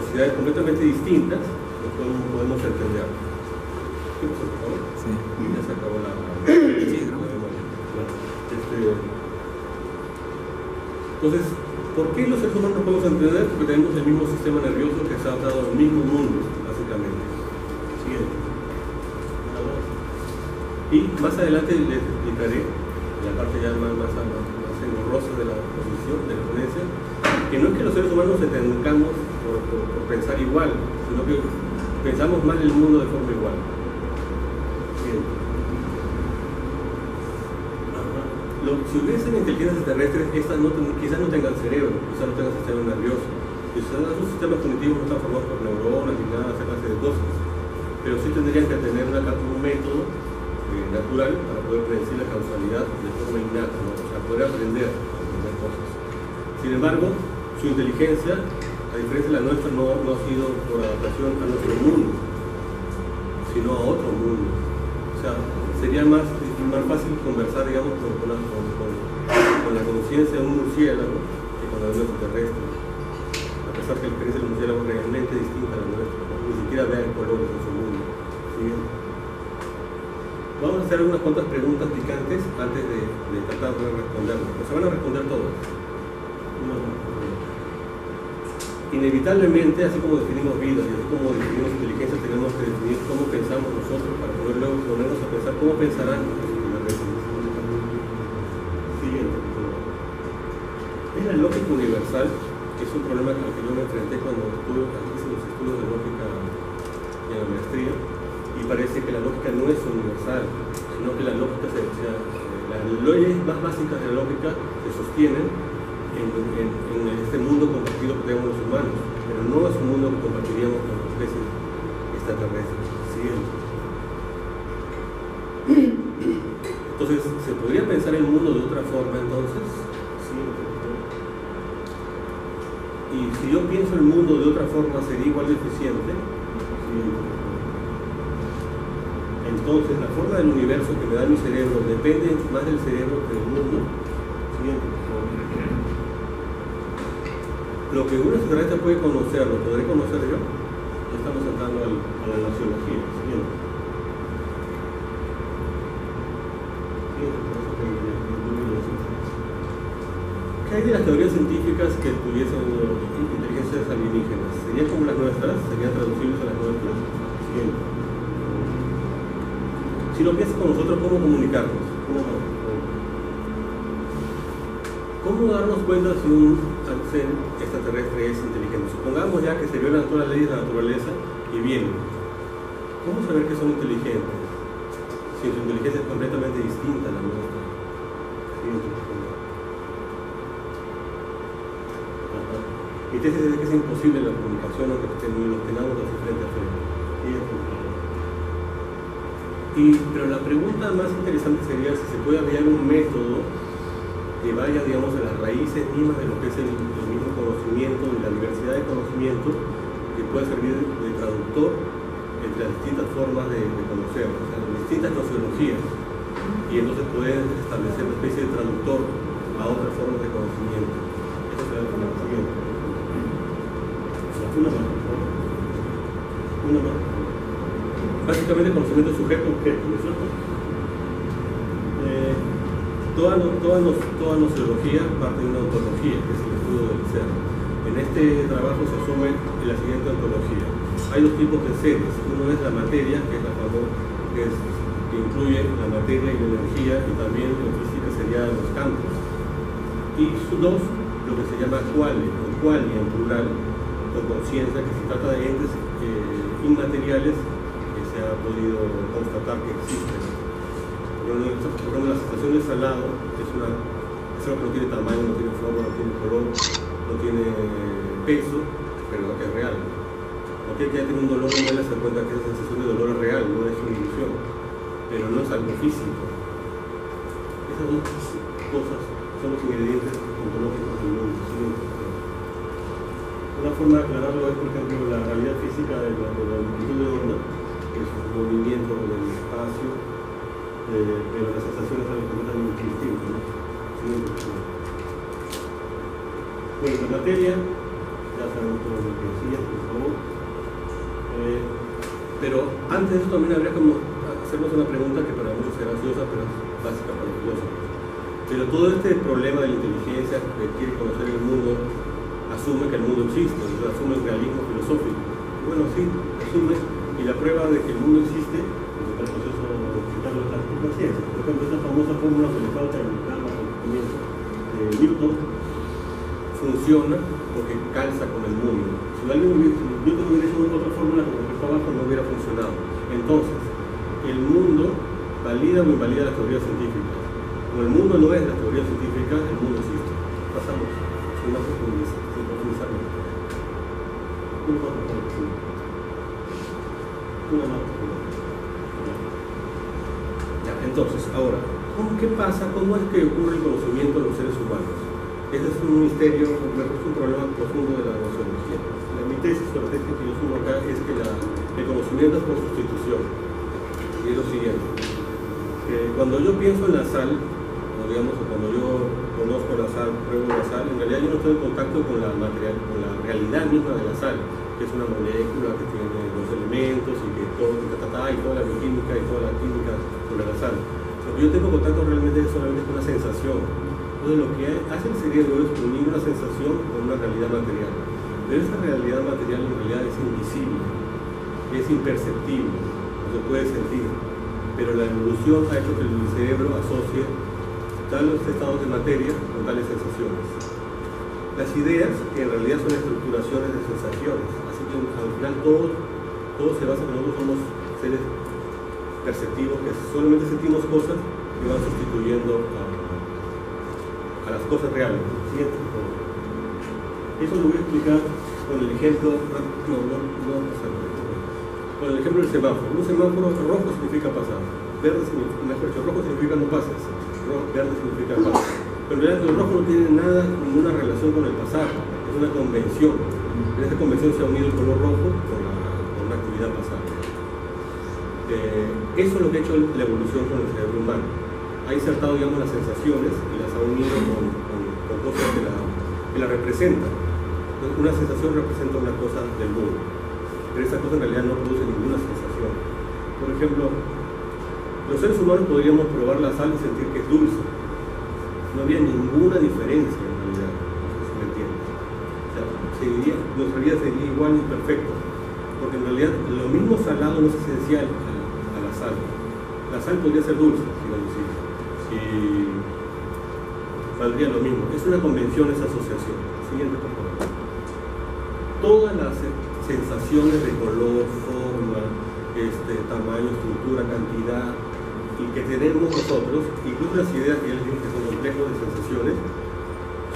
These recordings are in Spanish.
sociedades completamente distintas, no podemos entender. ¿Qué pasó, por favor? Sí. Ya se acabó la Sí, ¿no? memoria. Bueno, entonces, ¿por qué los seres humanos no podemos entender? Porque tenemos el mismo sistema nervioso que se ha dado al mismo mundo, básicamente. Siguiente. Y más adelante les explicaré, en la parte ya más engorrosa de la exposición, de la ponencia, que no es que los seres humanos entendamos por pensar igual, sino que pensamos mal el mundo de forma igual. Siguiente. Si hubiesen inteligencias extraterrestres, estas quizás no tengan cerebro, quizás no tengan sistema nervioso, quizás sus sistemas cognitivos no están formados por neuronas ni nada, esa clase de cosas, pero sí tendrían que tener un método natural para poder predecir la causalidad de forma innata, ¿no? O sea, poder aprender a entender cosas. Sin embargo, su inteligencia, a diferencia de la nuestra, no ha sido por adaptación a nuestro mundo, sino a otro mundo. O sea, sería más fácil conversar, digamos, con la conciencia de un murciélago que con la de un extraterrestre, a pesar que la experiencia del murciélago es realmente distinta a la nuestra, ¿no? Ni siquiera vean colores en su mundo. ¿Sí? Vamos a hacer algunas cuantas preguntas picantes antes de tratar de responderlas. Se van a responder todas. Inevitablemente, así como definimos vida y así como definimos inteligencia, tenemos que definir cómo pensamos nosotros para poder luego ponernos a pensar cómo pensarán los extraterrestres. Siguiente. Es la lógica universal, que es un problema al que yo me enfrenté cuando hice los estudios de lógica en la maestría, y parece que la lógica no es universal, sino que la lógica las leyes más básicas de la lógica se sostienen en este mundo compartido que tenemos los humanos, pero no es un mundo que compartiríamos con las especies extraterrestres. Siguiente. Entonces, ¿se podría pensar el mundo de otra forma entonces? Siguiente. Y si yo pienso el mundo de otra forma, ¿sería igual de eficiente? Siguiente. Entonces, la forma del universo que me da mi cerebro depende más del cerebro que del mundo. Siguiente. Lo que un extraterrestre puede conocer, ¿lo podré conocer yo? Ya estamos entrando a la naciología. Siguiente. ¿Qué hay de las teorías científicas que tuviesen inteligencias alienígenas? ¿Serían como las nuestras? ¿Serían traducibles a las nuestras? Siguiente. Si lo piensas con nosotros, ¿cómo comunicarnos? ¿Cómo darnos cuenta si un ser extraterrestre es inteligente? Supongamos ya que se violan todas las leyes de la naturaleza y vienen. ¿Cómo saber que son inteligentes? Si su inteligencia es completamente distinta a la nuestra. Mi tesis es que es imposible la comunicación aunque los tengamos así frente a frente. Pero la pregunta más interesante sería si se puede hallar un método que vaya, digamos, a las raíces mismas de lo que es el mismo conocimiento y la diversidad de conocimiento, que pueda servir de traductor entre las distintas formas de conocer, o sea, distintas nociologías, y entonces poder establecer una especie de traductor a otras formas de conocimiento. Eso será lo siguiente. Una más, por favor. Una más. Básicamente conocimiento sujeto-objeto, ¿no es cierto? Toda nociología parte de una ontología, que es el estudio del ser. En este trabajo se asume la siguiente ontología. Hay dos tipos de seres. Uno es la materia, que incluye la materia y la energía, y también en física serían los campos. Y dos, lo que se llama qualia, o qualia en plural, o conciencia, que se trata de entes inmateriales que se ha podido constatar que existen. Por ejemplo, la sensación de salado es algo que no tiene tamaño, no tiene forma, no tiene color, no tiene peso, pero es real. No tiene que tener un dolor, no me se cuenta que esa sensación de dolor es real, no es una ilusión, pero no es algo físico. Esas dos cosas son los ingredientes ontológicos del mundo. ¿Sí? Una forma de aclararlo es, por ejemplo, la realidad física de la longitud de onda, que es un movimiento del espacio, pero la sensación es algo completamente distinto, ¿no? ¿Sí? Bueno, la materia, ya sabemos todo lo que decía, por favor. Pero antes de eso también habría que hacernos una pregunta que para muchos es graciosa, pero es básica para los filósofos. Pero todo este problema de la inteligencia que quiere conocer el mundo asume que el mundo existe, o sea, asume el realismo filosófico. Bueno, sí, asume, y la prueba de que el mundo existe, para el proceso de las conciencias. Por ejemplo, esta famosa fórmula que le falta en el campo de Newton funciona porque calza con el mundo. Si Newton hubiera hecho otra fórmula con respecto a abajo, no hubiera funcionado. Entonces, el mundo valida o invalida las teorías científicas. Como el mundo no es la teoría científica, el mundo existe. Pasamos sin más profundizar. Entonces, ahora, ¿qué pasa? ¿Cómo es que ocurre el conocimiento de los seres humanos? Ese es un misterio, es un problema profundo de la sociología. Mi tesis, la tesis que yo subo acá, es que el conocimiento es por sustitución. Y es lo siguiente. Cuando yo pienso en la sal, o digamos, cuando yo conozco la sal, pruebo la sal, en realidad yo no estoy en contacto con la realidad misma de la sal, que es una molécula que tiene los elementos y que todo, y toda la bioquímica y toda la química sobre la sal. Lo que yo tengo contacto realmente es solamente con una sensación. Entonces lo que hace el cerebro es unir una sensación con una realidad material. Pero esa realidad material en realidad es invisible, es imperceptible, no se puede sentir. Pero la evolución ha hecho que el cerebro asocie tales estados de materia con tales sensaciones. Las ideas, que en realidad son estructuraciones de sensaciones, así que al final todo se basa en que nosotros somos seres perceptivos, que solamente sentimos cosas que van sustituyendo a las cosas reales. ¿Siguiente? Eso lo voy a explicar con el ejemplo, con el ejemplo del semáforo. Un semáforo rojo significa pasar, verde significa, mejor dicho, rojo significa no pases, verde significa pasar. Pero en realidad el rojo no tiene ninguna relación con el pasar, es una convención. En esa convención se ha unido el color rojo con una actividad pasada. Eso es lo que ha hecho la evolución con el cerebro humano. Ha insertado, digamos, las sensaciones y las ha unido con cosas que la representan. Una sensación representa una cosa del mundo, pero esa cosa en realidad no produce ninguna sensación. Por ejemplo, los seres humanos podríamos probar la sal y sentir que es dulce. No habría ninguna diferencia en realidad, no sé si me entienden. O sea, nuestra vida sería igual y perfecta, porque en realidad lo mismo salado no es esencial a la sal. La sal podría ser dulce, y valdría lo mismo. Es una convención, esa asociación. Siguiente, por favor. Todas las sensaciones de color, forma, tamaño, estructura, cantidad, y que tenemos nosotros, incluso las ideas que son complejos de sensaciones,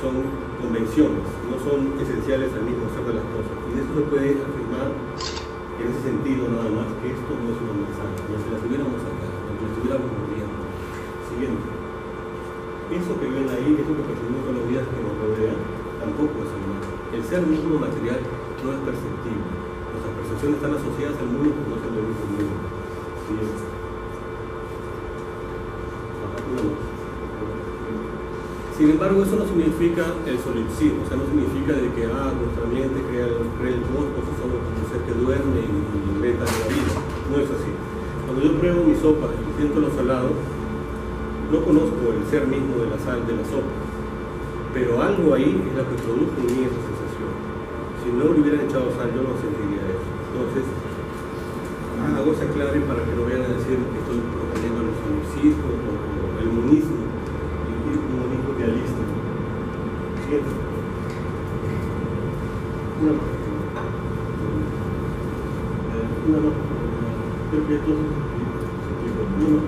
son convenciones, no son esenciales al mismo ser de las cosas. Y de eso se puede afirmar en ese sentido nada más, que esto no es una manzana, como si la tuviéramos acá, como si la estuviéramos moviendo. Siguiente. Eso que ven ahí, eso que percibimos todos los días que nos rodea, tampoco es el mal. El ser mismo material no es perceptible. Nuestras percepciones están asociadas al mundo, pero no es el mismo mundo. Siguiente. Sin embargo, eso no significa el solipsismo, o sea, no significa de que nuestra mente crea el cosmos y somos como un ser que duerme y inventa la vida. No es así. Cuando yo pruebo mi sopa y siento lo salado, no conozco el ser mismo de la sal de la sopa, pero algo ahí es lo que produce en mí esa sensación. Si no le hubieran echado sal, yo no sentiría eso. Entonces, hago esa clave para que no vayan a decir que estoy proponiendo el solipsismo o el monismo. Un monismo idealista. Siguiente. Una más. Creo que esto una más.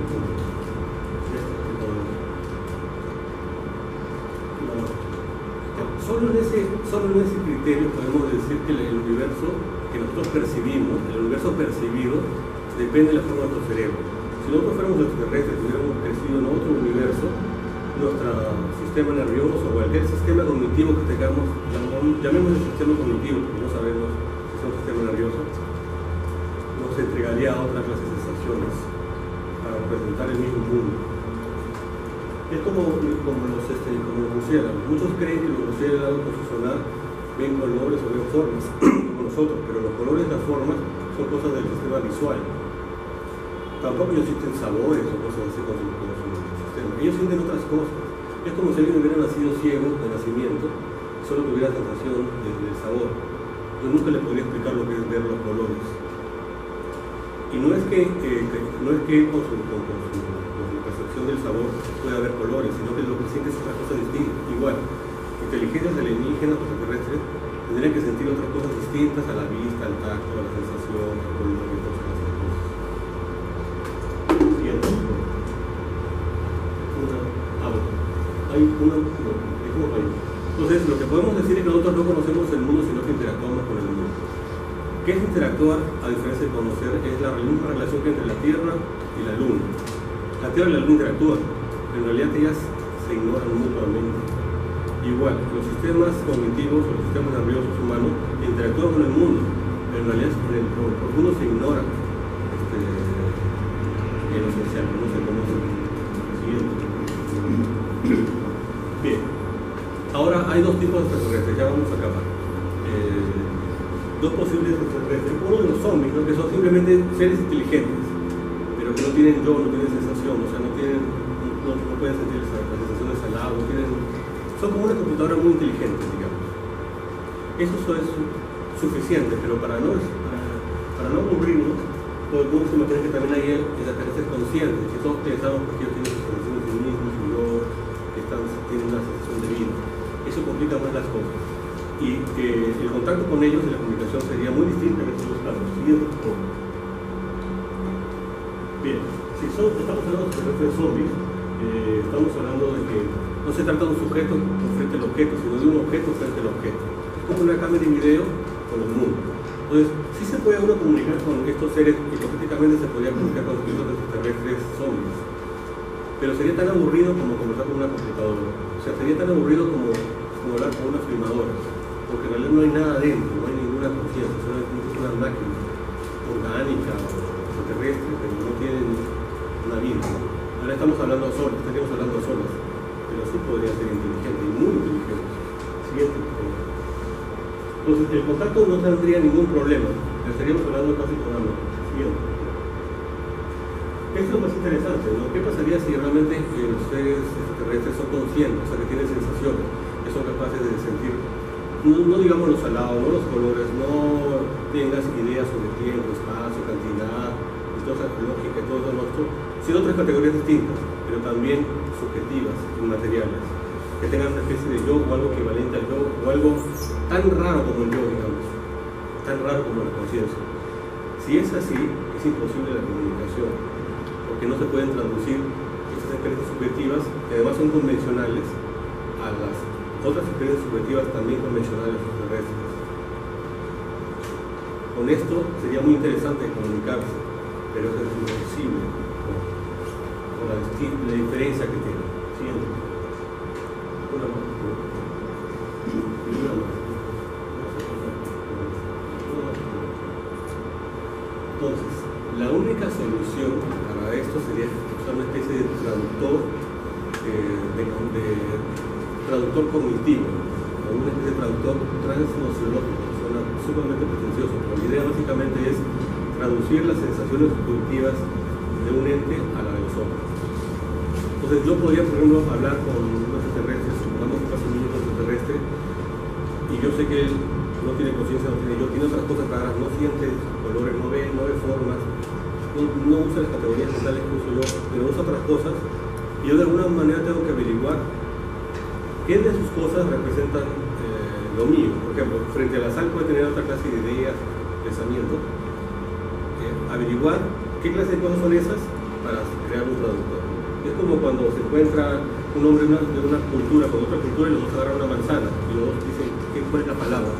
Solo en ese criterio podemos decir que el universo que nosotros percibimos, el universo percibido, depende de la forma de nuestro cerebro. Si nosotros fuéramos extraterrestres, hubiéramos crecido en otro universo, nuestro sistema nervioso o cualquier sistema cognitivo que tengamos, llamémosle sistema cognitivo, porque no sabemos si es un sistema nervioso, nos entregaría a otra clase de sensaciones para representar el mismo mundo. Es como los murciélagos. Muchos creen que los murciélagos con su sonar ven colores o ven formas, como nosotros, pero los colores y las formas son cosas del sistema visual. Tampoco ellos sienten sabores o cosas así con su sistema. Ellos sienten otras cosas. Es como si alguien hubiera nacido ciego de nacimiento, solo tuviera sensación del sabor. Yo nunca le podría explicar lo que es ver los colores. Y no es que con su percepción del sabor pueda haber colores, sino que lo que siente es otra cosa distinta. Igual, inteligencias alienígenas o extraterrestres tendrían que sentir otras cosas distintas a la vista, al tacto, a la sensación, al color y todas esas cosas. Siguiente. Entonces, lo que podemos decir es que nosotros no conocemos el mundo, sino que interactuamos con el mundo. ¿Qué es interactuar? A diferencia de conocer, es la misma relación que entre la Tierra y la Luna. La Tierra y la Luna interactúan, pero en realidad ellas se ignoran mutuamente. Igual, los sistemas cognitivos o los sistemas nerviosos humanos interactúan con el mundo, pero en realidad en el profundo se ignora en lo esencial, no se conoce. Siguiente. Bien, ahora hay dos tipos de extraterrestres, ya vamos a acabar. Dos posibles extraterrestres. Uno de los zombies, ¿no? Que son simplemente seres inteligentes, pero que no tienen yo, no tienen sensación, o sea, no pueden sentir las sensaciones al lado, son como una computadora muy inteligente, digamos. Eso es suficiente, pero para no aburrirnos, podemos imaginar que también hay extraterrestres conscientes, que todos pensamos que ellos tienen sus sensaciones de sí mismos, y yo, que tienen una sensación de vida. Eso complica más las cosas. Y el contacto con ellos y la comunicación sería muy distinta en estos dos casos. Bien, si estamos hablando de extraterrestres zombies, estamos hablando de que no se trata de un sujeto frente al objeto, sino de un objeto frente al objeto. Es como una cámara de video con el mundo. Entonces, sí se puede uno comunicar con estos seres, hipotéticamente se podría comunicar con estos extraterrestres zombies, pero sería tan aburrido como conversar con una computadora. O sea, sería tan aburrido como hablar con una filmadora, porque en realidad no hay nada dentro, no hay ninguna conciencia, solamente es una máquina orgánica o extraterrestre, pero no tienen una vida. Ahora estamos hablando a solas, estaríamos hablando a solas, pero sí podría ser inteligente y muy inteligente. Siguiente. Entonces, el contacto no tendría ningún problema, estaríamos hablando casi con algo. Siguiente. Esto es lo más interesante, ¿no? ¿Qué pasaría si realmente los seres extraterrestres son conscientes, o sea, que tienen sensaciones, que son capaces de sentir, no digamos los salados, no los colores, no tengas ideas sobre tiempo, espacio, cantidad, toda esa lógica y todo eso nuestro, sino otras categorías distintas, pero también subjetivas, inmateriales, que tengan una especie de yo o algo equivalente al yo, o algo tan raro como el yo, digamos, tan raro como la conciencia. Si es así, es imposible la comunicación, porque no se pueden traducir estas experiencias subjetivas, que además son convencionales, a las otras experiencias subjetivas también convencionales terrestres. Con esto sería muy interesante comunicarse, pero es imposible por la diferencia que tiene. Siguiente. Una más. Entonces, la única solución para esto sería usar una especie de traductor, traductor cognitivo, una especie de traductor transnociológico. Suena sumamente pretencioso, pero la idea básicamente es traducir las sensaciones subjetivas de un ente a la de los otros. Entonces yo podría, por ejemplo, hablar con un extraterrestre, supongamos que pasa un niño extraterrestre, y yo sé que él no tiene conciencia, no tiene yo, tiene otras cosas raras, no siente colores, no ve formas, no usa las categorías mentales que uso yo, pero usa otras cosas, y yo de alguna manera tengo que averiguar qué de sus cosas representan lo mío. Por ejemplo, frente a la sal puede tener otra clase de ideas, pensamientos. Averiguar qué clase de cosas son esas para crear un traductor. Es como cuando se encuentra un hombre de una cultura con otra cultura y los dos agarran una manzana y los dos dicen cuál es la palabra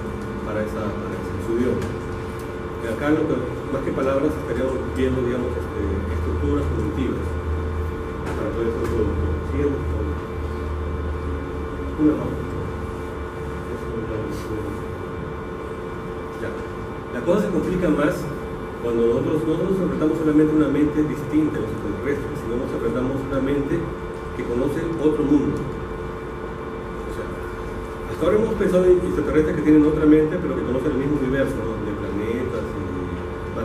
para su idioma. Y acá más que palabras estaríamos viendo, digamos, estructuras cognitivas para poder hacer un traductor. Siguiente. Una más. Ya. La cosa se complica más cuando nosotros enfrentamos solamente una mente distinta a los extraterrestres, sino nos enfrentamos una mente que conoce otro mundo. O sea, hasta ahora hemos pensado en extraterrestres que tienen otra mente, pero que conocen el mismo universo, ¿no? De planetas y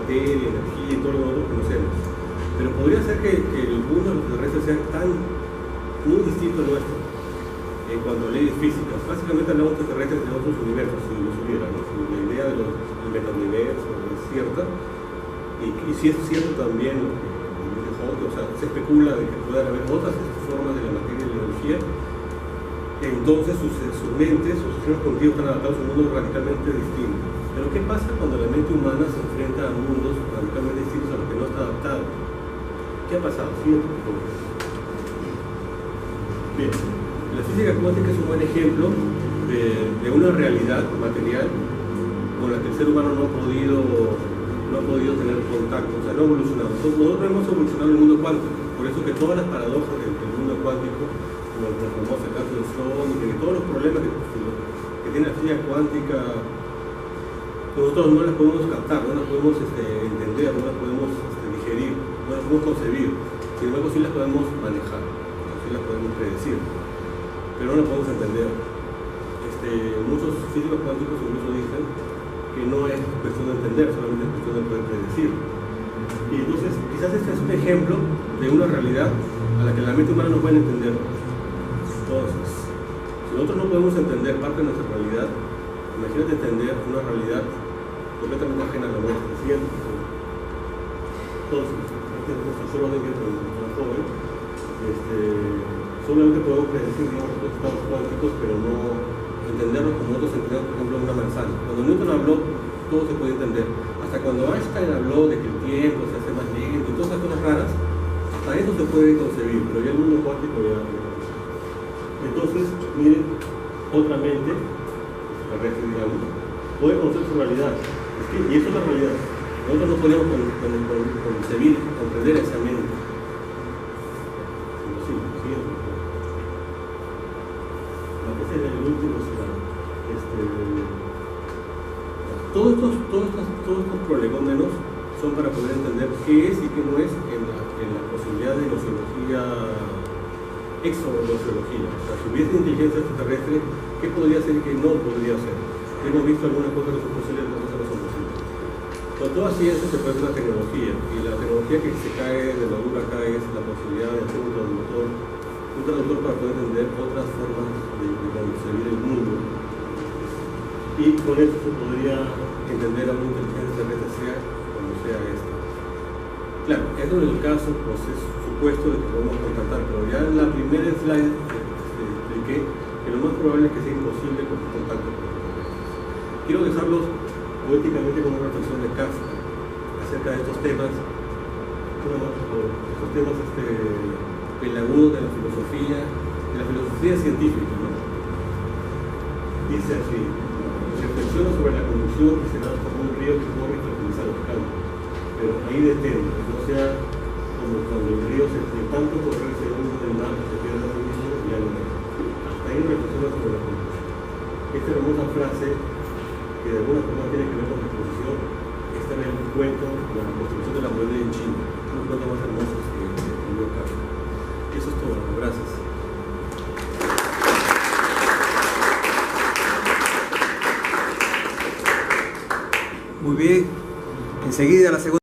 materia, energía y todo lo que nosotros conocemos. Pero podría ser que el mundo de los extraterrestres sea muy distinto al nuestro en cuanto a leyes físicas. Básicamente hablamos de extraterrestres de otros universos, si los hubiera, ¿no? Si la idea del metauniverso es cierta, y si es cierto también lo que dice Hawking, o sea, se especula de que puedan haber otras formas de la materia y la energía, entonces sus mentes, sus sistemas cognitivos están adaptados a un mundo radicalmente distinto. Pero ¿qué pasa cuando la mente humana se enfrenta a mundos radicalmente distintos a los que no está adaptado? ¿Qué ha pasado? Siguiente, por favor. Bien, la física cuántica es un buen ejemplo de una realidad material con la que el ser humano no ha podido tener contacto, o sea, no ha evolucionado. Nosotros hemos evolucionado en el mundo cuántico, por eso que todas las paradojas del mundo cuántico, como el famoso caso de Schrödinger, y todos los problemas que tiene la física cuántica, nosotros no las podemos captar, no las podemos entender, no las podemos digerir, no las podemos concebir. Sin embargo, sí las podemos manejar, sí las podemos predecir, pero no las podemos entender. Muchos físicos cuánticos incluso dicen que no es cuestión de entender, solamente es cuestión de poder predecir. Y entonces, quizás este es un ejemplo de una realidad a la que la mente humana no puede entender. Entonces, si nosotros no podemos entender parte de nuestra realidad, imagínate entender una realidad completamente ajena a la nuestra. Siguiente. Entonces, este es nuestro Schrödinger, un joven. Solamente podemos predecir, digamos, los estados cuánticos, pero no entenderlos como nosotros entendemos, por ejemplo, una manzana. Cuando Newton habló, todo se puede entender. Hasta cuando Einstein habló de que el tiempo se hace más lento y todas esas cosas raras, hasta eso se puede concebir, pero ya el mundo cuántico ya. Entonces, miren, otra mente, terrestre, digamos, puede conocer su realidad. Y eso es la realidad. Nosotros no podemos concebir, comprender esa mente. Imposible. Siguiente. Este es el último slide. Todos estos prolegómenos son para poder entender qué es y qué no es en la posibilidad de gnoseología, exognoseología. O sea, si hubiese inteligencia extraterrestre, ¿qué podría ser y qué no podría ser? Hemos visto algunas cosas que son posibles y otras cosas que no son posibles. Con toda ciencia se puede hacer una tecnología, y la tecnología que se cae de la dura acá es la posibilidad de hacer un traductor para poder entender otras formas de concebir el mundo. Y con eso se podría entender a una inteligencia extraterrestre, sea como sea esta. Claro, eso en el caso, pues es supuesto de que podemos contactar, pero ya en la primera slide expliqué que lo más probable es que sea imposible contacto con los extraterrestres. Quiero dejarlos poéticamente con una reflexión de Kafka acerca de estos temas, pelagudos de la filosofía científica, ¿no? Dice así: reflexiona sobre la conducción que se da por un río que corre y tranquiliza los campos, pero ahí detén, no sea como cuando el río se de tanto correr se hunde del mar, se pierde a sí mismo y ya no es. Hasta ahí reflexiona sobre la conducción. Esta hermosa frase, que de alguna forma tiene que ver con la exposición, está en el cuento de la construcción de la moneda en China, unos cuentos más hermosos que escribió Kafka. Eso es todo, gracias. Muy bien, enseguida la segunda.